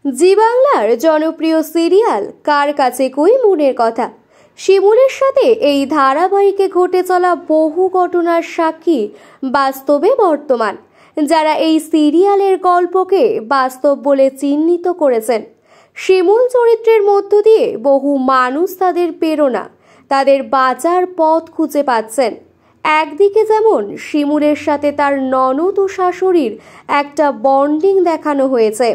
জি বাংলার জনপ্রিয় সিরিয়াল কার কাছে কই মনের কথা। শিমুলের সাথে এই ধারাবাহিকে ঘটে চলা বহু ঘটনার সাক্ষী বাস্তবে বর্তমান, যারা এই সিরিয়ালের গল্পকে বাস্তব বলে চিহ্নিত করেছেন। শিমুল চরিত্রের মধ্য দিয়ে বহু মানুষ তাদের প্রেরণা, তাদের বাঁচার পথ খুঁজে পাচ্ছেন। একদিকে যেমন শিমুলের সাথে তার ননদ ও শাশুড়ির একটা বন্ডিং দেখানো হয়েছে,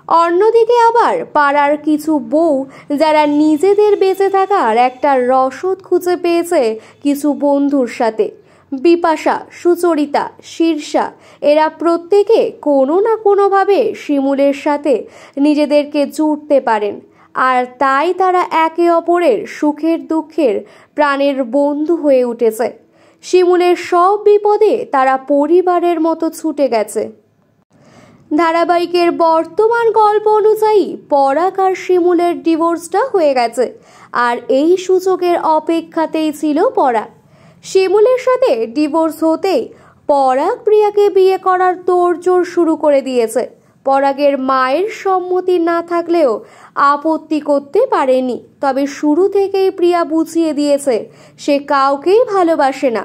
অন্যদিকে আবার পাড়ার কিছু বউ যারা নিজেদের বেঁচে থাকার একটা রসদ খুঁজে পেয়েছে কিছু বন্ধুর সাথে। বিপাশা, সুচরিতা, শীর্ষা এরা প্রত্যেকে কোনো না কোনোভাবে শিমুলের সাথে নিজেদেরকে জুড়তে পারেন, আর তাই তারা একে অপরের সুখের দুঃখের প্রাণের বন্ধু হয়ে উঠেছে। শিমুলের সব বিপদে তারা পরিবারের মতো ছুটে গেছে। ধারাবাহিকের বর্তমান গল্প অনুযায়ী পরাগ আর শিমুলের ডিভোর্সটা হয়ে গেছে, আর এই সুযোগের অপেক্ষাতেই ছিল পরাগ। শিমুলের সাথে ডিভোর্স হতেই পরাগ প্রিয়াকে বিয়ে করার তোড়জোড় শুরু করে দিয়েছে। পরাগের মায়ের সম্মতি না থাকলেও আপত্তি করতে পারেনি, তবে শুরু থেকেই প্রিয়া বুঝিয়ে দিয়েছে সে কাউকেই ভালোবাসে না,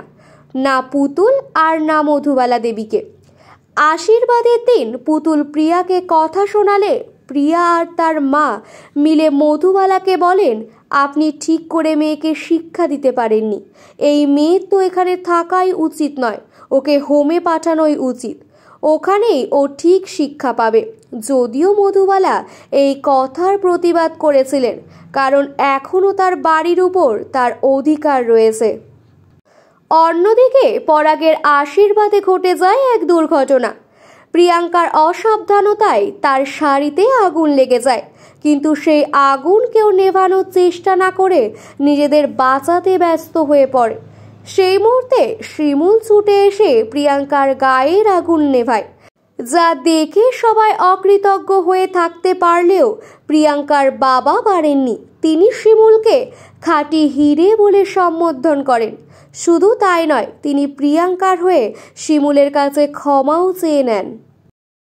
না পুতুল আর না মধুবালা দেবীকে। আশীর্বাদের দিন পুতুল প্রিয়াকে কথা শোনালে প্রিয়া আর তার মা মিলে মধুবালাকে বলেন, আপনি ঠিক করে মেয়েকে শিক্ষা দিতে পারেননি, এই মেয়ের তো এখানে থাকাই উচিত নয়, ওকে হোমে পাঠানোই উচিত, ওখানেই ও ঠিক শিক্ষা পাবে। যদিও মধুবালা এই কথার প্রতিবাদ করেছিলেন, কারণ এখনও তার বাড়ির উপর তার অধিকার রয়েছে। অন্যদিকে পরাগের আশীর্বাদে ঘটে যায় এক দুর্ঘটনা। প্রিয়াঙ্কার অসাবধানতায় তার শাড়িতে আগুন লেগে যায়, কিন্তু সেই আগুন কেউ নেভানোর চেষ্টা না করে নিজেদের বাঁচাতে ব্যস্ত হয়ে পড়ে। সেই মুহূর্তে শিমুল ছুটে এসে প্রিয়াঙ্কার গায়ের আগুন নেভায়, যা দেখে সবাই অকৃতজ্ঞ হয়ে থাকতে পারলেও প্রিয়াঙ্কার বাবা পারেননি। তিনি শিমুলকে খাঁটি হিরে বলে সম্বোধন করেন। শুধু তাই নয়, তিনি প্রিয়াঙ্কার হয়ে শিমুলের কাছে ক্ষমাও চেয়ে নেন।